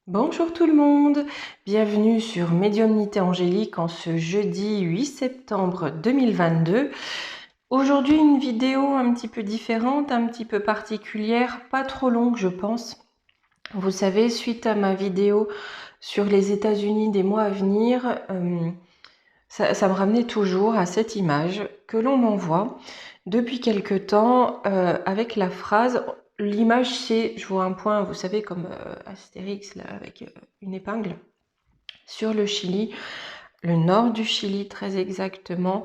Bonjour tout le monde, bienvenue sur Médiumnité Angélique en ce jeudi 8 septembre 2022. Aujourd'hui une vidéo un petit peu différente, un petit peu particulière, pas trop longue je pense. Vous savez, suite à ma vidéo sur les États-Unis des mois à venir, ça me ramenait toujours à cette image que l'on m'envoie depuis quelque temps avec la phrase. L'image, c'est, je vois un point, vous savez, comme Astérix, là, avec une épingle, sur le Chili, le nord du Chili très exactement,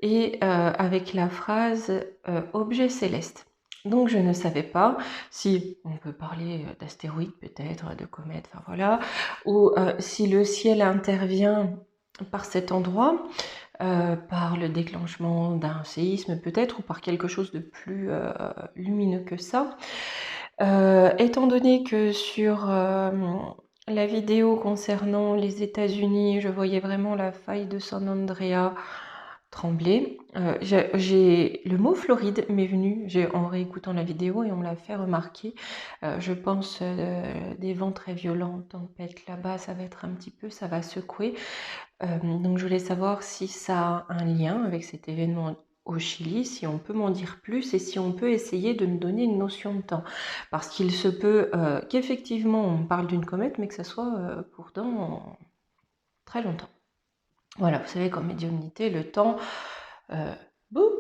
et avec la phrase objet céleste. Donc je ne savais pas si on peut parler d'astéroïdes peut-être, de comètes, enfin voilà, ou si le ciel intervient par cet endroit, par le déclenchement d'un séisme peut-être, ou par quelque chose de plus lumineux que ça. Étant donné que sur la vidéo concernant les États-Unis, je voyais vraiment la faille de San Andreas trembler, le mot Floride m'est venu en réécoutant la vidéo et on me l'a fait remarquer. Je pense des vents très violents, tempête là-bas, ça va être un petit peu, ça va secouer. Donc je voulais savoir si ça a un lien avec cet événement au Chili, si on peut m'en dire plus et si on peut essayer de me donner une notion de temps. Parce qu'il se peut qu'effectivement on parle d'une comète, mais que ça soit pourtant très longtemps. Voilà, vous savez, comme médiumnité, le temps, boum,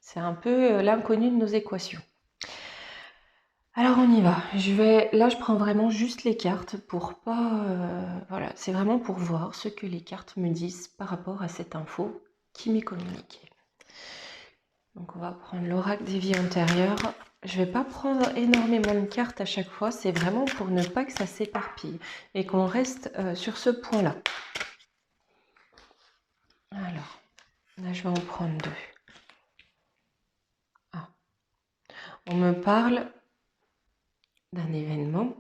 c'est un peu l'inconnu de nos équations. Alors on y va. Là, je prends vraiment juste les cartes pour pas. Voilà, c'est vraiment pour voir ce que les cartes me disent par rapport à cette info qui m'est communiquée. Donc on va prendre l'oracle des vies antérieures. Je vais pas prendre énormément de cartes à chaque fois, c'est vraiment pour ne pas que ça s'éparpille et qu'on reste sur ce point-là. Alors, là je vais en prendre deux. Ah. On me parle d'un événement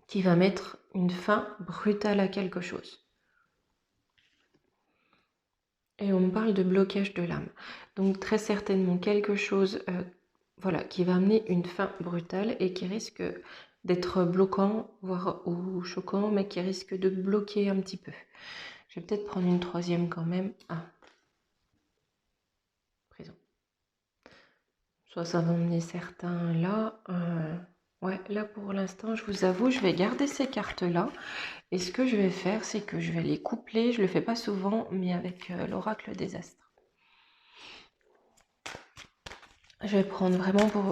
qui va mettre une fin brutale à quelque chose. Et on me parle de blocage de l'âme. Donc très certainement quelque chose voilà, qui va amener une fin brutale et qui risque d'être bloquant, voire ou choquant, mais qui risque de bloquer un petit peu. Je vais peut-être prendre une troisième quand même. Ah, prison. Soit ça va emmener certains là. Ouais, là pour l'instant, je vous avoue, je vais garder ces cartes-là. Et ce que je vais faire, c'est que je vais les coupler. Je ne le fais pas souvent, mais avec l'oracle des astres. Je vais prendre vraiment pour...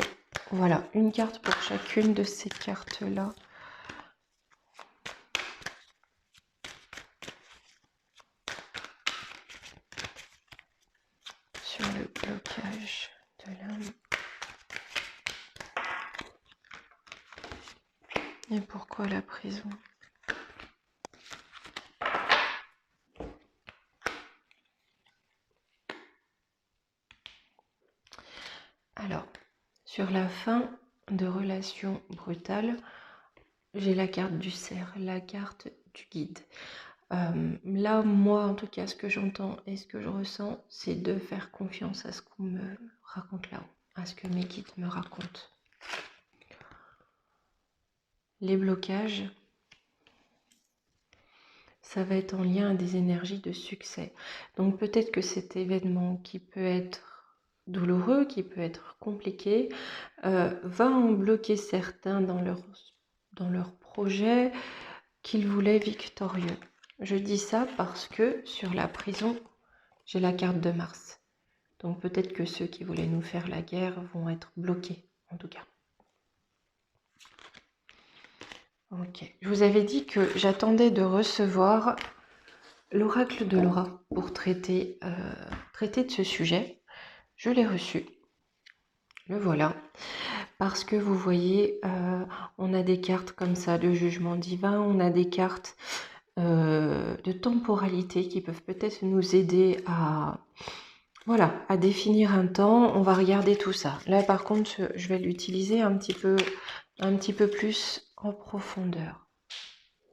Voilà, une carte pour chacune de ces cartes-là. Sur le blocage de l'âme. Et pourquoi la prison? Alors, sur la fin de relation brutale, j'ai la carte du cerf, la carte du guide. Là, moi, en tout cas, ce que j'entends et ce que je ressens, c'est de faire confiance à ce qu'on me raconte là-haut, à ce que mes guides me racontent. Les blocages, ça va être en lien à des énergies de succès. Donc peut-être que cet événement qui peut être douloureux, qui peut être compliqué, va en bloquer certains dans leur projet qu'ils voulaient victorieux. Je dis ça parce que sur la prison, j'ai la carte de Mars. Donc peut-être que ceux qui voulaient nous faire la guerre vont être bloqués, en tout cas. Ok, je vous avais dit que j'attendais de recevoir l'oracle de Laura pour traiter de ce sujet. Je l'ai reçu. Le voilà. Parce que vous voyez, on a des cartes comme ça de jugement divin, on a des cartes de temporalité qui peuvent peut-être nous aider à, voilà, à définir un temps. On va regarder tout ça. Là, par contre, je vais l'utiliser un petit peu plus en profondeur.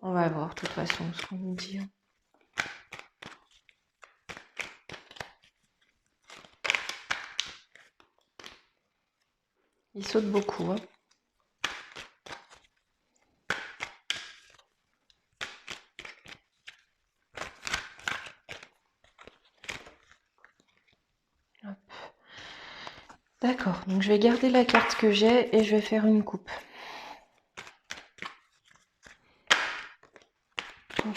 On va voir de toute façon ce qu'on nous dit. Il saute beaucoup, hein. D'accord, donc je vais garder la carte que j'ai et je vais faire une coupe.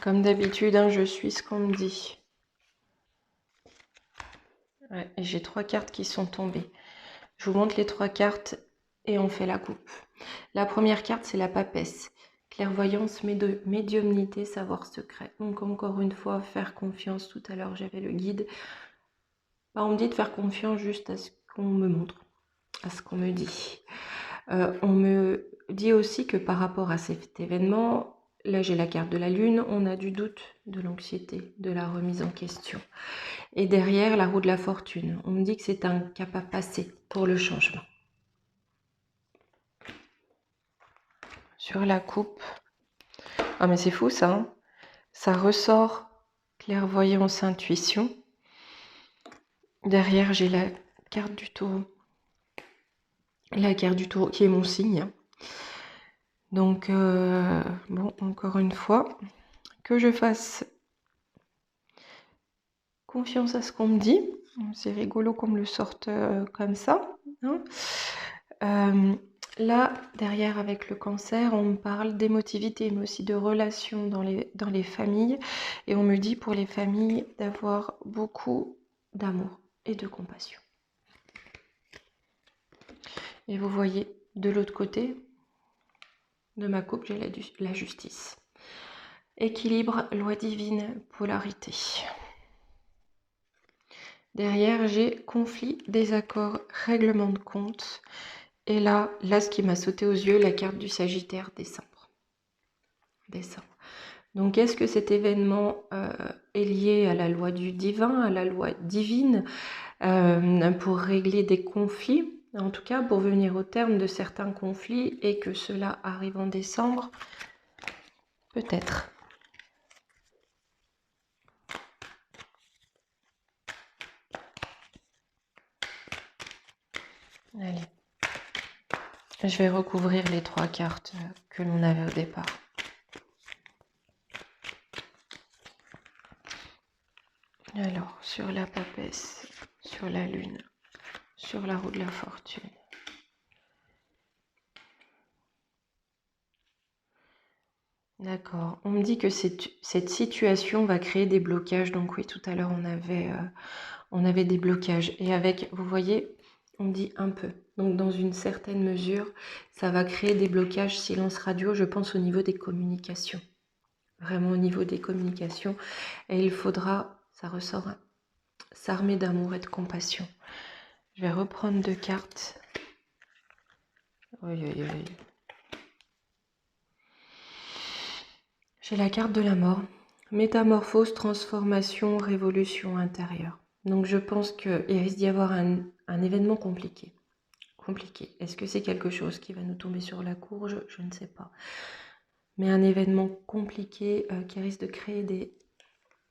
Comme d'habitude, hein, je suis ce qu'on me dit. Ouais, et j'ai 3 cartes qui sont tombées. Je vous montre les 3 cartes et on fait la coupe. La première carte, c'est la papesse. Clairvoyance, médiumnité, savoir secret. Donc encore une fois, faire confiance. Tout à l'heure, j'avais le guide. On me dit de faire confiance juste à ce qu'on me montre, à ce qu'on me dit. On me dit aussi que par rapport à cet événement, là j'ai la carte de la lune, on a du doute, de l'anxiété, de la remise en question. Et derrière, la roue de la fortune. On me dit que c'est un cap à passer pour le changement. Sur la coupe. Ah mais c'est fou ça, hein. Ça ressort clairvoyance, intuition. Derrière, j'ai la carte du taureau. La carte du taureau qui est mon signe. Donc, bon, encore une fois, que je fasse confiance à ce qu'on me dit. C'est rigolo qu'on me le sorte comme ça, hein. Là, derrière, avec le cancer, on me parle d'émotivité, mais aussi de relations dans les familles. Et on me dit pour les familles d'avoir beaucoup d'amour et de compassion. Et vous voyez, de l'autre côté de ma coupe, j'ai la justice. Équilibre, loi divine, polarité. Derrière, j'ai conflit, désaccord, règlement de compte. Et là, ce qui m'a sauté aux yeux, la carte du Sagittaire, décembre. Donc, est-ce que cet événement est lié à la loi du divin, à la loi divine, pour régler des conflits, en tout cas pour venir au terme de certains conflits et que cela arrive en décembre? Peut-être. Allez. Je vais recouvrir les 3 cartes que l'on avait au départ. Alors, sur la papesse, sur la lune, sur la roue de la fortune. D'accord. On me dit que cette situation va créer des blocages. Donc oui, tout à l'heure, on avait des blocages. Et avec, vous voyez, on me dit un peu. Donc dans une certaine mesure, ça va créer des blocages silence radio, je pense au niveau des communications. Vraiment au niveau des communications. Et il faudra, ça ressort, s'armer d'amour et de compassion. Je vais reprendre 2 cartes. Oui. J'ai la carte de la mort. Métamorphose, transformation, révolution intérieure. Donc je pense qu'il risque d'y avoir un événement compliqué. Est-ce que c'est quelque chose qui va nous tomber sur la courge? Je ne sais pas. Mais un événement compliqué qui risque de créer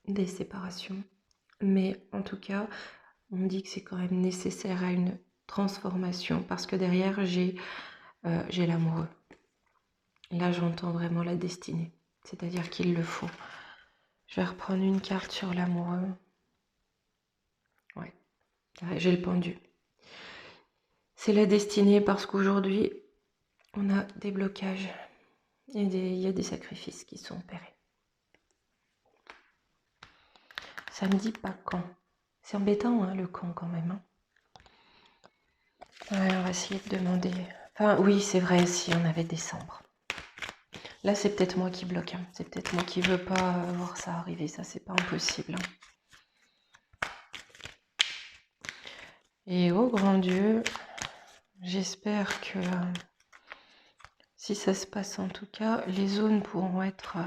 des séparations. Mais en tout cas, on me dit que c'est quand même nécessaire à une transformation parce que derrière, j'ai l'amoureux. Là, j'entends vraiment la destinée. C'est-à-dire qu'il le faut. Je vais reprendre une carte sur l'amoureux. Ouais, j'ai le pendu. C'est la destinée parce qu'aujourd'hui, on a des blocages. Il y a des sacrifices qui sont opérés. Ça me dit pas quand. C'est embêtant, hein, le quand quand même. Hein. Ouais, on va essayer de demander. Enfin, oui, c'est vrai, si on avait décembre. Là, c'est peut-être moi qui bloque. Hein. C'est peut-être moi qui veux pas voir ça arriver. Ça, c'est pas impossible. Hein. Et oh grand Dieu, j'espère que si ça se passe en tout cas, les zones pourront être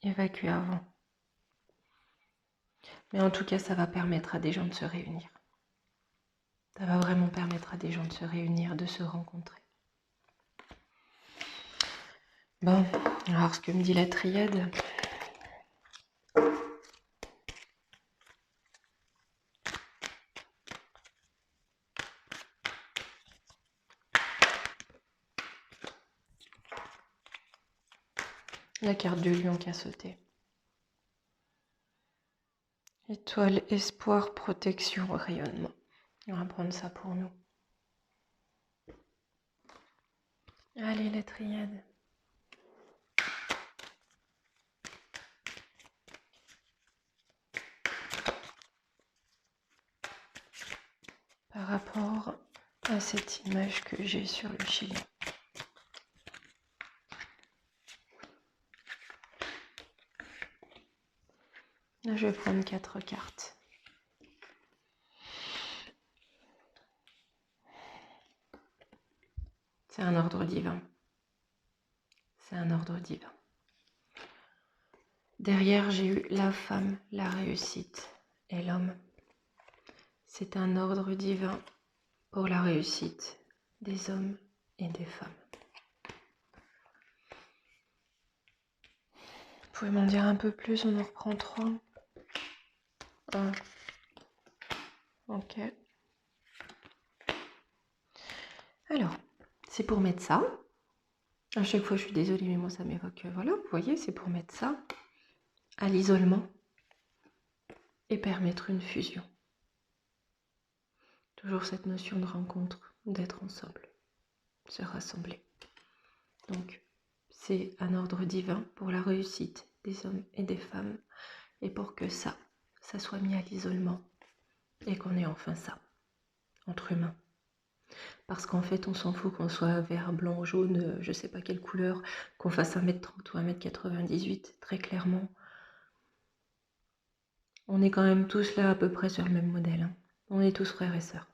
évacuées avant. Mais en tout cas, ça va permettre à des gens de se réunir. Ça va vraiment permettre à des gens de se réunir, de se rencontrer. Bon, alors ce que me dit la triade. La carte du lion qui a sauté. Étoile, espoir, protection, rayonnement. On va prendre ça pour nous. Allez, la triade. Par rapport à cette image que j'ai sur le Chili. Là, je vais prendre 4 cartes. C'est un ordre divin. C'est un ordre divin. Derrière, j'ai eu la femme, la réussite et l'homme. C'est un ordre divin pour la réussite des hommes et des femmes. Vous pouvez m'en dire un peu plus, on en reprend 3. 1. Ok. Alors, c'est pour mettre ça. À chaque fois, je suis désolée, mais moi, ça m'évoque... Voilà, vous voyez, c'est pour mettre ça à l'isolement et permettre une fusion. Toujours cette notion de rencontre, d'être ensemble, se rassembler. Donc, c'est un ordre divin pour la réussite des hommes et des femmes et pour que ça soit mis à l'isolement et qu'on ait enfin ça, entre humains. Parce qu'en fait, on s'en fout qu'on soit vert, blanc, jaune, je sais pas quelle couleur, qu'on fasse 1m30 ou 1m98, très clairement. On est quand même tous là à peu près sur le même modèle. Hein. On est tous frères et sœurs.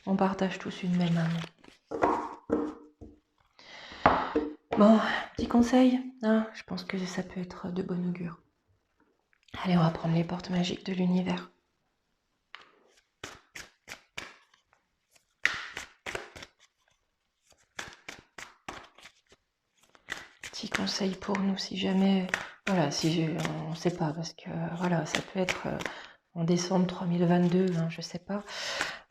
On partage tous une même âme. Bon, petit conseil, hein, je pense que ça peut être de bon augure. Allez, on va prendre les portes magiques de l'univers. Petit conseil pour nous, si jamais... Voilà, on ne sait pas, parce que voilà, ça peut être en décembre 3022, hein, je ne sais pas.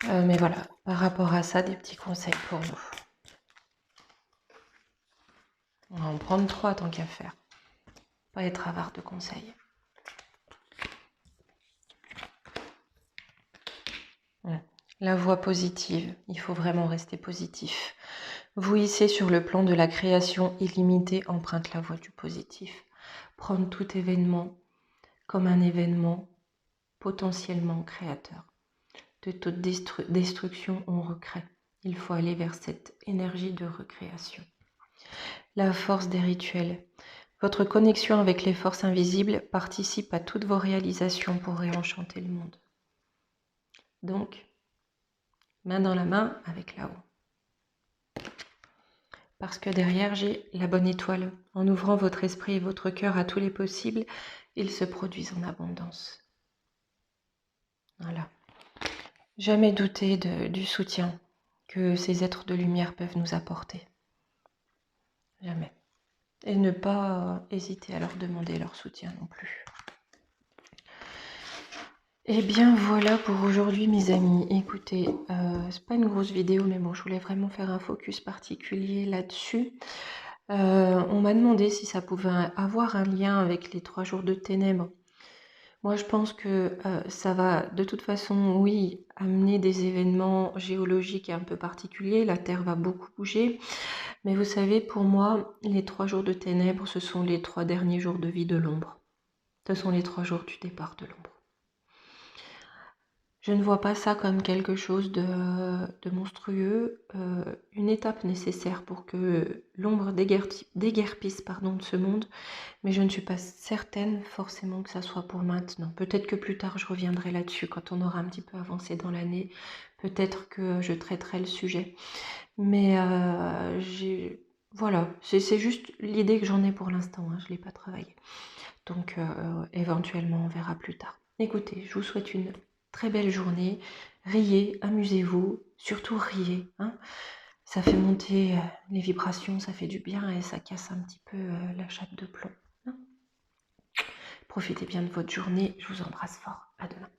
Mais voilà, par rapport à ça, des petits conseils pour nous. On va en prendre 3 tant qu'à faire. Pas être avare de conseils. La voie positive, il faut vraiment rester positif. Vous hissez sur le plan de la création illimitée emprunte la voie du positif. Prendre tout événement comme un événement potentiellement créateur. De toute destruction, on recrée. Il faut aller vers cette énergie de recréation. La force des rituels. Votre connexion avec les forces invisibles participe à toutes vos réalisations pour réenchanter le monde. Donc, main dans la main avec là-haut. Parce que derrière, j'ai la bonne étoile. En ouvrant votre esprit et votre cœur à tous les possibles, ils se produisent en abondance. Voilà. Jamais douter du soutien que ces êtres de lumière peuvent nous apporter. Jamais. Et ne pas hésiter à leur demander leur soutien non plus. Et bien voilà pour aujourd'hui mes amis. Écoutez, c'est pas une grosse vidéo, mais bon, je voulais vraiment faire un focus particulier là-dessus. On m'a demandé si ça pouvait avoir un lien avec les 3 jours de ténèbres. Moi, je pense que ça va de toute façon, oui, amener des événements géologiques un peu particuliers. La Terre va beaucoup bouger. Mais vous savez, pour moi, les 3 jours de ténèbres, ce sont les 3 derniers jours de vie de l'ombre. Ce sont les 3 jours du départ de l'ombre. Je ne vois pas ça comme quelque chose de monstrueux, une étape nécessaire pour que l'ombre déguerpisse de ce monde, mais je ne suis pas certaine forcément que ça soit pour maintenant. Peut-être que plus tard je reviendrai là-dessus quand on aura un petit peu avancé dans l'année, peut-être que je traiterai le sujet. Mais voilà, c'est juste l'idée que j'en ai pour l'instant, hein, je ne l'ai pas travaillé. Donc éventuellement on verra plus tard. Écoutez, je vous souhaite une très belle journée, riez, amusez-vous, surtout riez. Hein. Ça fait monter les vibrations, ça fait du bien et ça casse un petit peu la chape de plomb. Hein. Profitez bien de votre journée, je vous embrasse fort, à demain.